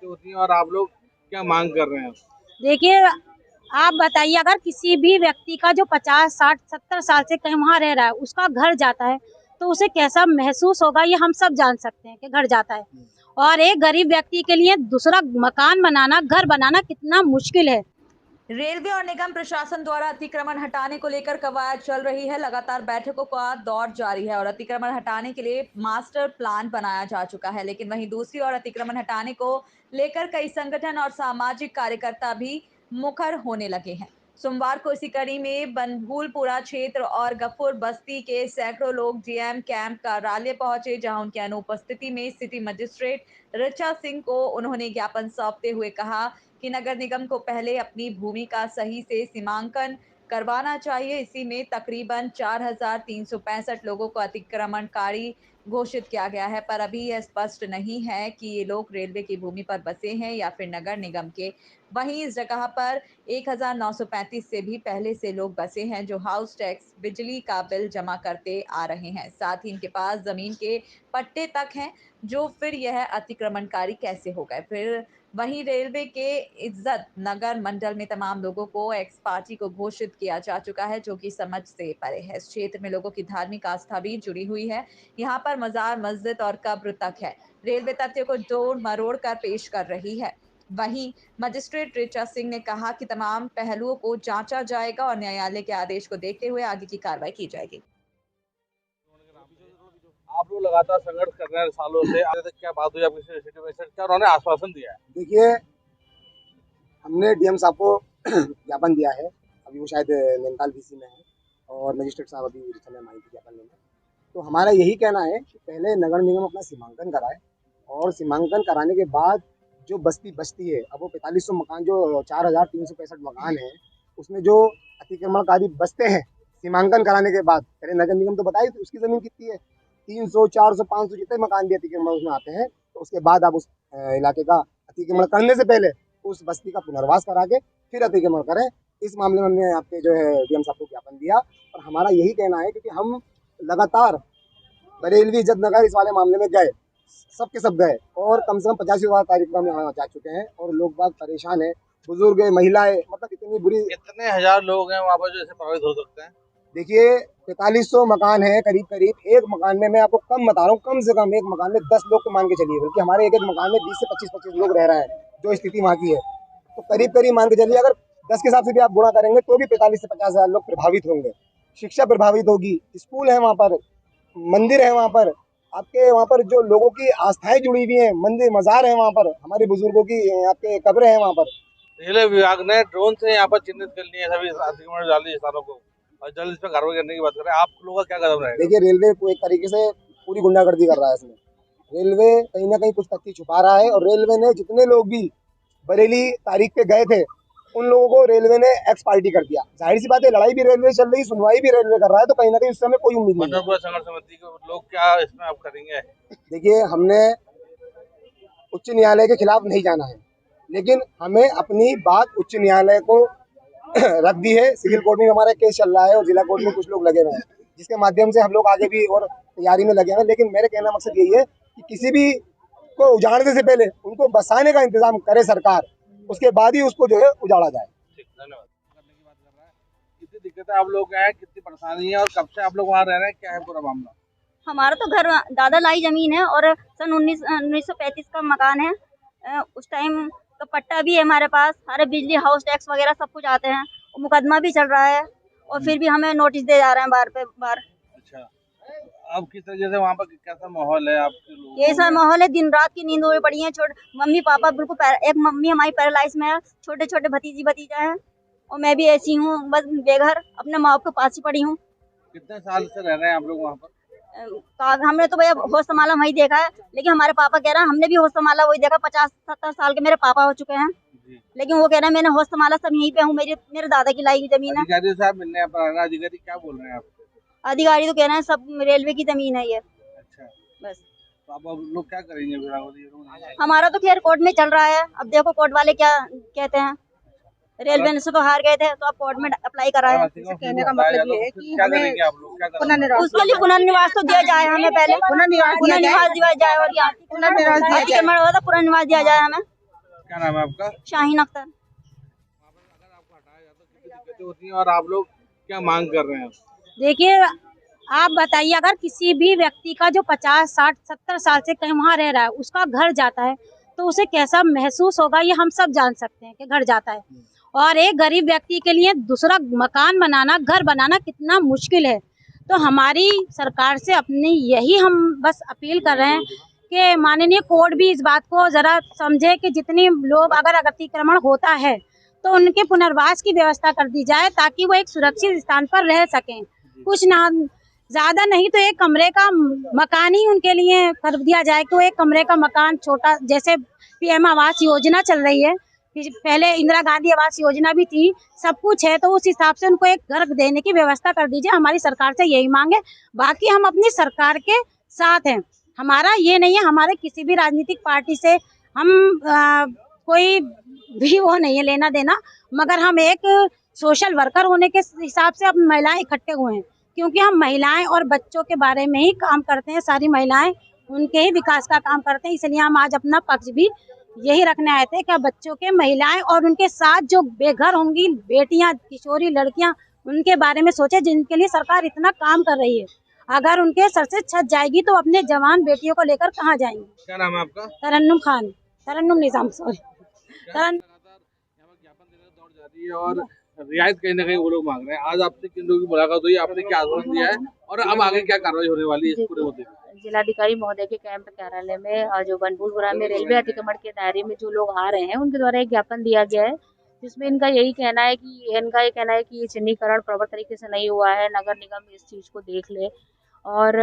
होती है और आप लोग क्या मांग कर रहे हैं? देखिए, आप बताइए, अगर किसी भी व्यक्ति का जो 50, 60, 70 साल से कहीं वहाँ रह रहा है, उसका घर जाता है तो उसे कैसा महसूस होगा, ये हम सब जान सकते हैं कि घर जाता है। और एक गरीब व्यक्ति के लिए दूसरा मकान बनाना, घर बनाना कितना मुश्किल है। रेलवे और निगम प्रशासन द्वारा अतिक्रमण हटाने को लेकर कवायद चल रही है। लगातार बैठकों का दौर जारी है और अतिक्रमण हटाने के लिए मास्टर प्लान बनाया जा चुका है। लेकिन वहीं दूसरी ओर अतिक्रमण हटाने को लेकर कई संगठन और सामाजिक कार्यकर्ता भी मुखर होने लगे हैं। सोमवार को इसी कड़ी में बनभूलपुरा क्षेत्र और गफूर बस्ती के सैकड़ों लोग जीएम कैंप कार्यालय पहुंचे, जहां उनकी अनुपस्थिति में सिटी मजिस्ट्रेट ऋचा सिंह को उन्होंने ज्ञापन सौंपते हुए कहा कि नगर निगम को पहले अपनी भूमि का सही से सीमांकन करवाना चाहिए। इसी में तकरीबन 4,365 लोगों को अतिक्रमणकारी घोषित किया गया है, पर अभी यह स्पष्ट नहीं है कि ये लोग रेलवे की भूमि पर बसे हैं या फिर नगर निगम के। वहीं इस जगह पर 1,935 से भी पहले से लोग बसे हैं, जो हाउस टैक्स, बिजली का बिल जमा करते आ रहे हैं। साथ ही इनके पास जमीन के पट्टे तक हैं, जो फिर यह अतिक्रमणकारी कैसे हो गए। फिर वहीं रेलवे के इज्जत नगर मंडल में तमाम लोगों को एक्स पार्टी को घोषित किया जा चुका है, जो कि समझ से परे है। इस क्षेत्र में लोगों की धार्मिक आस्था भी जुड़ी हुई है। यहाँ पर मजार, मस्जिद और कब्र तक है। रेलवे तथ्य को जोड़ मरोड़ कर पेश कर रही है। वहीं मजिस्ट्रेट ऋचा सिंह ने कहा कि तमाम पहलुओं को जांचा जाएगा और न्यायालय के आदेश को देखते हुए आगे की कार्रवाई की जाएगी। आप लोग लगातार संघर्ष कर रहे हैं सालों से, आगे तक क्या बात हुई आपकी सिटी में, क्या उन्होंने आश्वासन दिया है? देखिए, हमने डीएम साहब को ज्ञापन दिया है। अभी वो शायद नैनीताल डीसी में है और मजिस्ट्रेट साहब अभी ऋचा में आएंगे ज्ञापन लेने। तो हमारा यही कहना है कि पहले नगर निगम अपना सीमांकन कराए और सीमांकन कराने के बाद जो बस्ती बचती है, अब वो 4500 मकान, जो 4,365 मकान है, उसमें जो अतिक्रमणकारी बसते हैं सीमांकन कराने के बाद, पहले नगर निगम तो बताए उसकी ज़मीन कितनी है, 300, 400, 500 जितने मकान भी अतिक्रमण उसमें आते हैं, तो उसके बाद आप उस इलाके का अतिक्रमण करने से पहले उस बस्ती का पुनर्वास करा के फिर अतिक्रमण करें। इस मामले में हमने आपके जो है डीएम साहब को ज्ञापन दिया और हमारा यही कहना है, क्योंकि हम लगातार बरेलवी, इज्जत नगर इस वाले मामले में गए, सबके सब गए और कम से कम 50 तारीख में यहाँ जा चुके हैं और लोग बाग परेशान है, बुजुर्ग है, महिलाएं, मतलब इतनी बुरी। कितने हजार लोग हैं वहाँ पर जो ऐसे प्रभावित हो सकते हैं? देखिए, 4500 मकान है करीब करीब। एक मकान में मैं आपको कम बता रहा हूँ, कम से कम एक मकान में 10 लोग तो मान के चलिए, बल्कि हमारे एक मकान में 20 से 25 लोग रह रहे हैं, जो स्थिति वहाँ की है। तो करीब करीब मान के चलिए, अगर 10 के हिसाब से भी आप गुणा करेंगे तो भी 45 से 50 हजार लोग प्रभावित होंगे। शिक्षा प्रभावित होगी, स्कूल है वहाँ पर, मंदिर है वहाँ पर, आपके वहाँ पर जो लोगों की आस्थाएं जुड़ी हुई हैं, मंदिर मजार है वहाँ पर, हमारे बुजुर्गों की आपके कब्रें हैं वहाँ पर। रेलवे विभाग ने ड्रोन से यहाँ पर चिन्हित कर लिए सभी अतिक्रमण वाले स्थानों को और जल्द इस पर कार्रवाई करने की बात कर रहे हैं। आप लोगों का क्या कदम रहेगा? देखिए, रेलवे को एक तरीके से पूरी गुंडागर्दी कर रहा है इसमें। रेलवे कहीं ना कहीं कुछ तथ्य छुपा रहा है और रेलवे ने जितने लोग भी बरेली तारीख पे गए थे, उन लोगों को रेलवे ने एक्स पार्टी कर दिया। जाहिर सी बात है, लड़ाई भी रेलवे चल रही, सुनवाई भी रेलवे कर रहा है, तो कहीं ना कहीं उससे हमें कोई उम्मीद नहीं है। संघर्ष समिति के लोग क्या इसमें आप करेंगे? देखिए, हमने उच्च न्यायालय के खिलाफ नहीं जाना है, लेकिन हमें अपनी बात उच्च न्यायालय को रख दी है। सिविल कोर्ट में हमारा केस चल रहा है और जिला कोर्ट में कुछ लोग लगे हुए हैं, जिसके माध्यम से हम लोग आगे भी और तैयारी में लगे हुए हैं। लेकिन मेरे कहना मकसद यही है कि किसी भी को उजाड़ने से पहले उनको बसाने का इंतजाम करे सरकार, उसके बाद ही उसको जो है उजाड़ा जाए। धन्यवाद। करने की बात कर रहा है, कितनी दिक्कतें आप लोग हैं, कितनी परेशानी है और कब से आप लोग वहाँ रह रहे हैं, क्या है पूरा मामला? हमारा तो घर दादा लाई जमीन है और सन 1935 का मकान है। उस टाइम का पट्टा भी है हमारे पास, सारे बिजली, हाउस टैक्स वगैरह सब कुछ आते हैं। मुकदमा भी चल रहा है और फिर भी हमें नोटिस दे जा रहे हैं बार पे बार। अच्छा, अब किस तरह से वहाँ पर कैसा माहौल है आपके लोगों में? कैसा माहौल है, दिन रात की नींद हुई पड़ी है। मम्मी पापा बिल्कुल एक मम्मी हमारी पैरालाइज में है, छोटे छोटे भतीजी भतीजा है और मैं भी ऐसी हूँ, बस बेघर अपने माँ बाप के पास ही पड़ी हूँ। कितने साल से रह रहे हैं आप लोग वहाँ पर? हमने तो भैया होश संभाला वही देखा है, लेकिन हमारे पापा कह रहे हैं हमने भी होश संभाला वही देखा। 50-70 साल के मेरे पापा हो चुके हैं, लेकिन वो कह रहे हैं मैंने होश संभाला सब यहीं पे हूँ, मेरे दादा की लाई हुई जमीन है। अधिकारी साहब मिलने पर अधिकारी क्या बोल रहे हैं आप? अधिकारी तो कह रहे हैं सब रेलवे की जमीन है ये। अच्छा, बस तो अब लोग क्या करेंगे फिर? हमारा तो खैर कोर्ट में चल रहा है, अब देखो कोर्ट वाले क्या कहते हैं। रेलवे ने से तो हार गए थे, तो अब कोर्ट में अप्लाई करा है। कहने का मतलब ये है कि क्या करेंगे आप लोग? उसके लिए पुनर्निवास तो दिया जाए हमें, पहले पुनर्निवास दिया जाए और पुनर्निवास दिया जाए हमें। क्या नाम है आपका? शाहीन अख्तर। वहाँ पर अगर आपको हटाया जाए तो कितनी दिक्कतें होती हैं और आप लोग क्या मांग कर रहे हैं? देखिए, आप बताइए, अगर किसी भी व्यक्ति का जो 50, 60, 70 साल से कहीं वहाँ रह रहा है, उसका घर जाता है तो उसे कैसा महसूस होगा, ये हम सब जान सकते हैं कि घर जाता है। और एक गरीब व्यक्ति के लिए दूसरा मकान बनाना, घर बनाना कितना मुश्किल है। तो हमारी सरकार से अपनी यही हम बस अपील कर रहे हैं कि माननीय कोर्ट भी इस बात को जरा समझे कि जितनी लोग अगर अतिक्रमण होता है तो उनके पुनर्वास की व्यवस्था कर दी जाए, ताकि वो एक सुरक्षित स्थान पर रह सकें। कुछ ना ज्यादा नहीं तो एक कमरे का मकान ही उनके लिए कर दिया जाए कि वो एक कमरे का मकान छोटा, जैसे पीएम आवास योजना चल रही है, पहले इंदिरा गांधी आवास योजना भी थी, सब कुछ है, तो उस हिसाब से उनको एक घर देने की व्यवस्था कर दीजिए। हमारी सरकार से यही मांग है। बाकी हम अपनी सरकार के साथ हैं, हमारा ये नहीं है हमारे किसी भी राजनीतिक पार्टी से हम कोई भी वो नहीं है लेना देना, मगर हम एक सोशल वर्कर होने के हिसाब से अब महिलाएं इकट्ठे हुए हैं, क्योंकि हम महिलाएं और बच्चों के बारे में ही काम करते हैं। सारी महिलाएं उनके ही विकास का काम करते हैं, इसलिए हम आज अपना पक्ष भी यही रखने आए थे कि बच्चों के, महिलाएं और उनके साथ जो बेघर होंगी बेटियां, किशोरी लड़कियां, उनके बारे में सोचे, जिनके लिए सरकार इतना काम कर रही है। अगर उनके सर से छत जाएगी तो अपने जवान बेटियों को लेकर कहाँ जाएंगे? क्या नाम है आपका? तरन्नुम खान, तरन्नुम निजाम, सॉरी। लगातार यहाँ पर ज्ञापन देने का दौर जारी है और रियायत कहीं ना कहीं वो लोग मांग रहे हैं। आज आपसे किन लोगों की मुलाकात हुई, आपने क्या आश्वासन दिया है और अब आगे क्या कार्रवाई होने वाली है इस पूरे मुद्दे में? जिलाधिकारी महोदय के कैंप कार्यालय में जो बनभूलपुरा में रेलवे अतिक्रमण के दायरे में जो लोग आ रहे हैं उनके द्वारा एक ज्ञापन दिया गया है, जिसमें इनका ये कहना है कि ये चिन्हीकरण प्रॉपर तरीके से नहीं हुआ है। नगर निगम इस चीज़ को देख ले और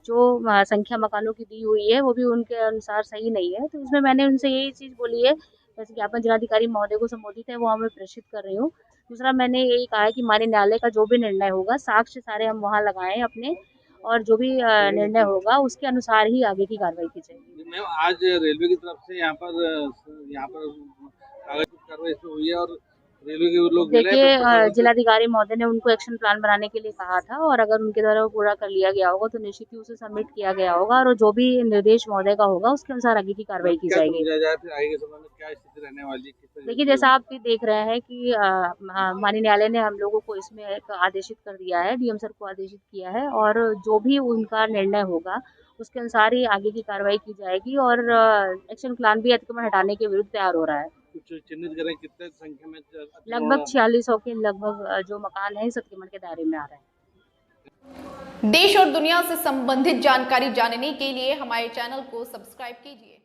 जो संख्या मकानों की दी हुई है वो भी उनके अनुसार सही नहीं है। तो इसमें मैंने उनसे यही चीज़ बोली है, जैसे ज्ञापन जिलाधिकारी महोदय को संबोधित है वो हमें प्रेषित कर रही हूँ। दूसरा मैंने यही कहा है कि माननीय न्यायालय का जो भी निर्णय होगा, साक्ष्य सारे हम वहाँ लगाएं अपने, और जो भी निर्णय होगा उसके अनुसार ही आगे की कार्रवाई की जाएगी। मैम, आज रेलवे की तरफ से यहाँ पर कागज की कार्रवाई हुई है और रेलवे के लोग मिले हैं, देखिए, प्रशासन से? जिलाधिकारी महोदय ने उनको एक्शन प्लान बनाने के लिए कहा था और अगर उनके द्वारा वो पूरा कर लिया गया होगा तो निश्चित ही उसे सबमिट किया गया होगा और जो भी निर्देश महोदय का होगा उसके अनुसार आगे की कार्रवाई की क्या जाएगी। समझा जाए फिर आगे के समय में क्या स्थिति रहने वाली है, किस तरीके देखिए, से? जैसा आप भी देख रहे हैं कि माननीय न्यायालय ने हम लोगों को इसमें एक आदेशित कर दिया है, डीएम सर को आदेशित किया है और जो भी उनका निर्णय होगा उसके अनुसार ही आगे की कार्रवाई की जाएगी और एक्शन प्लान भी अतिक्रमण हटाने के विरुद्ध तैयार हो रहा है। कुछ चिन्हित करें कितने संख्या में लगभग 4600 के लगभग जो मकान है इस अतिक्रमण के दायरे में आ रहे हैं। देश और दुनिया से संबंधित जानकारी जानने के लिए हमारे चैनल को सब्सक्राइब कीजिए।